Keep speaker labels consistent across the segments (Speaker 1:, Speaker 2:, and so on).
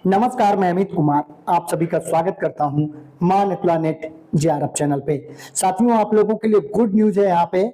Speaker 1: नमस्कार, मैं अमित कुमार आप सभी का स्वागत करता हूं मां नेतला नेट जेआरएफ चैनल पे। साथियों, आप लोगों के लिए गुड न्यूज है। यहाँ पे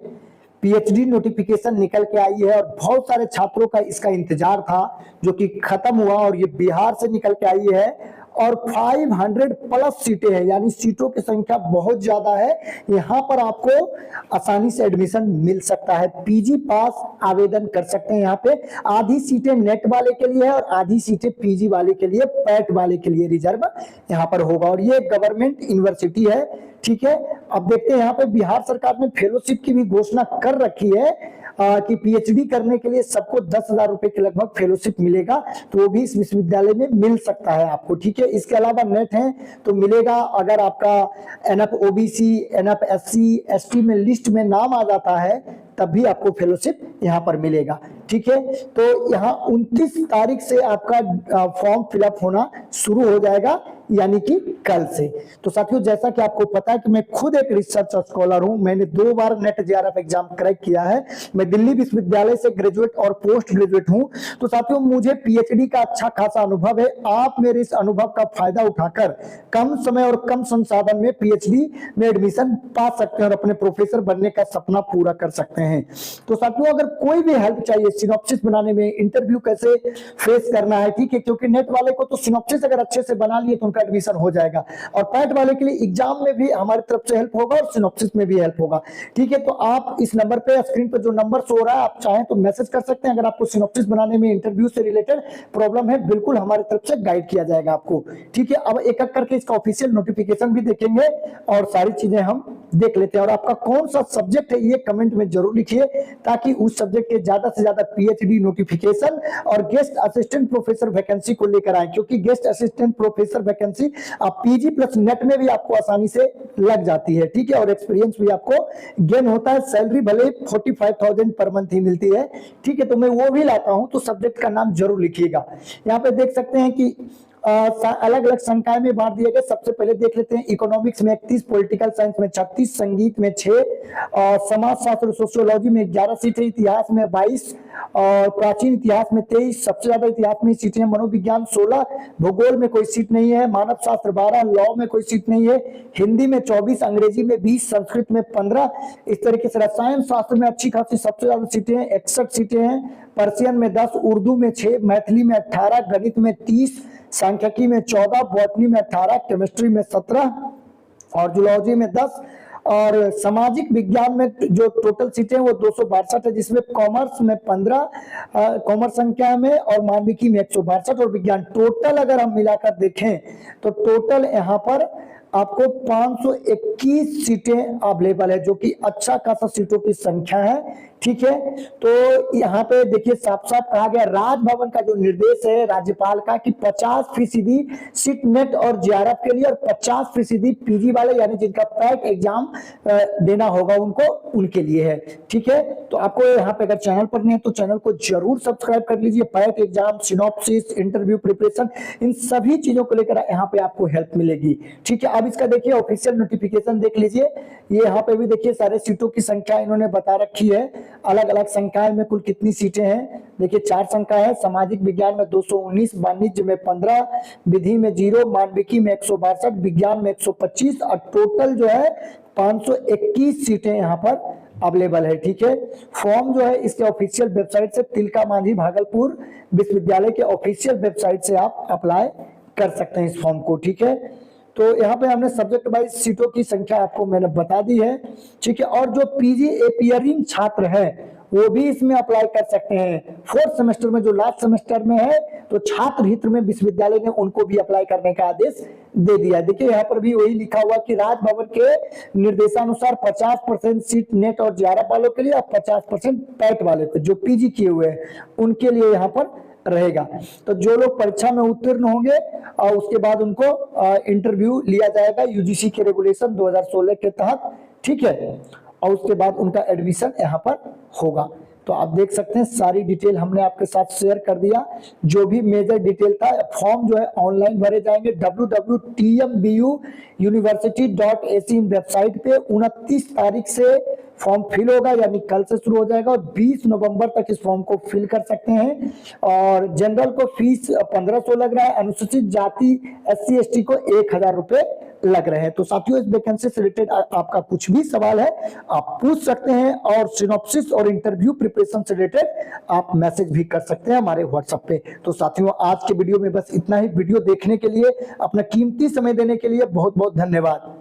Speaker 1: पीएचडी नोटिफिकेशन निकल के आई है और बहुत सारे छात्रों का इसका इंतजार था, जो कि खत्म हुआ और ये बिहार से निकल के आई है और 500 प्लस सीटें हैं, यानी सीटों की संख्या बहुत ज्यादा है। यहाँ पर आपको आसानी से एडमिशन मिल सकता है। पीजी पास आवेदन कर सकते हैं। यहाँ पे आधी सीटें नेट वाले के लिए है और आधी सीटें पीजी वाले के लिए, पैट वाले के लिए रिजर्व यहाँ पर होगा। और ये गवर्नमेंट यूनिवर्सिटी है, ठीक है। अब देखते हैं, यहाँ पे बिहार सरकार ने फेलोशिप की भी घोषणा कर रखी है कि पीएचडी करने के लिए सबको 10,000 रुपए के लगभग फेलोशिप मिलेगा, तो वो भी इस विश्वविद्यालय में मिल सकता है आपको, ठीक है। इसके अलावा नेट है तो मिलेगा। अगर आपका NF OBC, NF SC, ST में लिस्ट में नाम आ जाता है तब भी आपको फेलोशिप यहाँ पर मिलेगा, ठीक है। तो यहाँ 29 तारीख से आपका फॉर्म फिलअप होना शुरू हो जाएगा, यानी कि कल से। तो साथियों, जैसा कि आपको पता है कि मैं खुद एक रिसर्च स्कॉलर हूं, मैंने 2 बार नेट जेआरएफ एग्जाम क्रैक किया है। मैं दिल्ली विश्वविद्यालय से ग्रेजुएट और पोस्ट ग्रेजुएट हूं। तो साथियों, मुझे पीएचडी का अच्छा खासा अनुभव है। आप मेरे इस अनुभव का फायदा उठाकर कम समय और कम संसाधन में पीएचडी में एडमिशन पा सकते हैं और अपने प्रोफेसर बनने का सपना पूरा कर सकते हैं। तो साथियों, अगर कोई भी हेल्प चाहिए सिनॉप्सिस बनाने में, इंटरव्यू कैसे फेस करना है, ठीक है, क्योंकि नेट वाले को तो सिनॉप्सिस अगर अच्छे से बना लिए तो उनका एडमिशन हो जाएगा, और पैट वाले के लिए एग्जाम में भी हमारी तरफ से हेल्प होगा और सिनॉप्सिस में भी हेल्प होगा, ठीक है। तो आप इस नंबर पे, स्क्रीन पे जो नंबर शो हो रहा है, आप चाहें तो मैसेज कर सकते हैं। अगर आपको सिनॉप्सिस बनाने में इंटरव्यू से रिलेटेड प्रॉब्लम है, बिल्कुल हमारी तरफ से गाइड किया जाएगा आपको, ठीक है। अब एक एक करके इसका ऑफिशियल नोटिफिकेशन भी देखेंगे और सारी चीजें हम देख लेते हैं। और आपका कौन सा सब्जेक्ट है ये कमेंट में जरूर लिखिए, ताकि उस सब्जेक्ट के ज्यादा से ज्यादा पीएचडी नोटिफिकेशन और गेस्ट असिस्टेंट प्रोफेसर वैकेंसी को लेकर आए, क्योंकि गेस्ट असिस्टेंट प्रोफेसर वैकेंसी आप पीजी प्लस नेट में भी आपको आसानी से लग जाती है, ठीक है। और एक्सपीरियंस भी आपको गेन होता है। सैलरी भले 45,000 पर मंथ ही मिलती है, ठीक है। तो मैं वो भी लाता हूं, तो सब्जेक्ट का नाम जरूर लिखिएगा। यहाँ पे देख सकते हैं कि अलग अलग संकाय में बांट दिए गए। सबसे पहले देख लेते हैं, इकोनॉमिक्स में 31, पॉलिटिकल साइंस में 36, संगीत में 6, और समाज शास्त्र सोशियोलॉजी में 11 सीटें, इतिहास में 22, और प्राचीन इतिहास में 23, सबसे ज्यादा इतिहास में सीटें, मनोविज्ञान 16, भूगोल में कोई सीट नहीं है, मानव शास्त्र 12, लॉ में कोई सीट नहीं है, हिंदी में 24, अंग्रेजी में 20, संस्कृत में 15। इस तरीके से रसायन शास्त्र में अच्छी खासी सबसे ज्यादा सीटें हैं, 61 सीटें हैं, पर्सियन में 10, उर्दू में 6, मैथिली में 18, गणित में 30, सांख्यिकी में 14, बॉटनी में 18, केमिस्ट्री में 17 और जूलॉजी में 10, और सामाजिक विज्ञान में जो टोटल सीटें वो 262 है, जिसमें कॉमर्स में 15 कॉमर्स संख्या में, और मानविकी में 162, और विज्ञान टोटल अगर हम मिलाकर देखें तो टोटल यहाँ पर आपको 521 सीटें अवेलेबल है, जो कि अच्छा खासा सीटों की संख्या है, ठीक है। तो यहाँ पे देखिए साफ साफ कहा गया, राजभवन का जो निर्देश है राज्यपाल का, कि 50% सीट नेट और जेआरएफ के लिए और 50% पीजी वाले, यानी जिनका पैट एग्जाम देना होगा उनको, उनके लिए है, ठीक है। तो आपको यहाँ पे अगर चैनल पर नहीं है तो चैनल को जरूर सब्सक्राइब कर लीजिए। PAT exam, synopsis, interview preparation, इन सभी चीजों को लेकर यहाँ पे आपको हेल्प मिलेगी, ठीक है। अब इसका देखिए ऑफिशियल नोटिफिकेशन देख लीजिए। ये यहाँ पे भी देखिए सारे सीटों की संख्या इन्होंने बता रखी है, अलग अलग संकाय में कुल कितनी सीटें हैं। देखिए 4 संकाय है, सामाजिक विज्ञान में 219, वाणिज्य में 15, विधि में 0, मानविकी में 162, विज्ञान में 125, और टोटल जो है 521 सीटें यहाँ पर अवेलेबल है, ठीक है। फॉर्म जो है इसके ऑफिशियल वेबसाइट से, तिलका मांझी भागलपुर विश्वविद्यालय के ऑफिशियल वेबसाइट से आप अप्लाई कर सकते हैं इस फॉर्म को, ठीक है। तो यहाँ पे हमने सब्जेक्ट वाइज सीटों की संख्या आपको मैंने बता दी है, ठीक है। और जो पीजी एपियरिंग छात्र हैं वो भी इसमें अप्लाई कर सकते हैं। 4th सेमेस्टर में जो लास्ट सेमेस्टर में है, तो छात्र हित में विश्वविद्यालय ने उनको भी अप्लाई करने का आदेश दे दिया। देखिए यहाँ पर भी वही लिखा हुआ कि राजभवन के निर्देशानुसार 50% सीट नेट और जेआरएफ वालों के लिए और 50% पैट वाले को, जो पीजी किए हुए हैं उनके लिए यहाँ पर रहेगा। तो जो लोग परीक्षा में उत्तीर्ण होंगे और उसके बाद उनको इंटरव्यू लिया जाएगा यूजीसी के रेगुलेशन 2016 के तहत, ठीक है। और उसके बाद उनका एडमिशन यहाँ पर होगा। तो आप देख सकते हैं सारी डिटेल हमने आपके साथ शेयर कर दिया। जो भी मेजर डिटेल था, फॉर्म जो है ऑनलाइन भरे जाएंगे www.tmbuuniversity.ac वेबसाइट पे 29 तारीख से फॉर्म फिल होगा, यानी कल से शुरू हो जाएगा और 20 नवंबर तक इस फॉर्म को फिल कर सकते हैं। और जनरल को फीस 1500 लग रहा है, अनुसूचित जाति SC ST को 1000 रुपए लग रहे हैं। तो साथियों, इस वैकेंसी से रिलेटेड आपका कुछ भी सवाल है आप पूछ सकते हैं, और सिनॉप्सिस और इंटरव्यू प्रिपरेशन से रिलेटेड आप मैसेज भी कर सकते हैं हमारे व्हाट्सएप पे। तो साथियों, आज के वीडियो में बस इतना ही। वीडियो देखने के लिए, अपना कीमती समय देने के लिए बहुत बहुत धन्यवाद।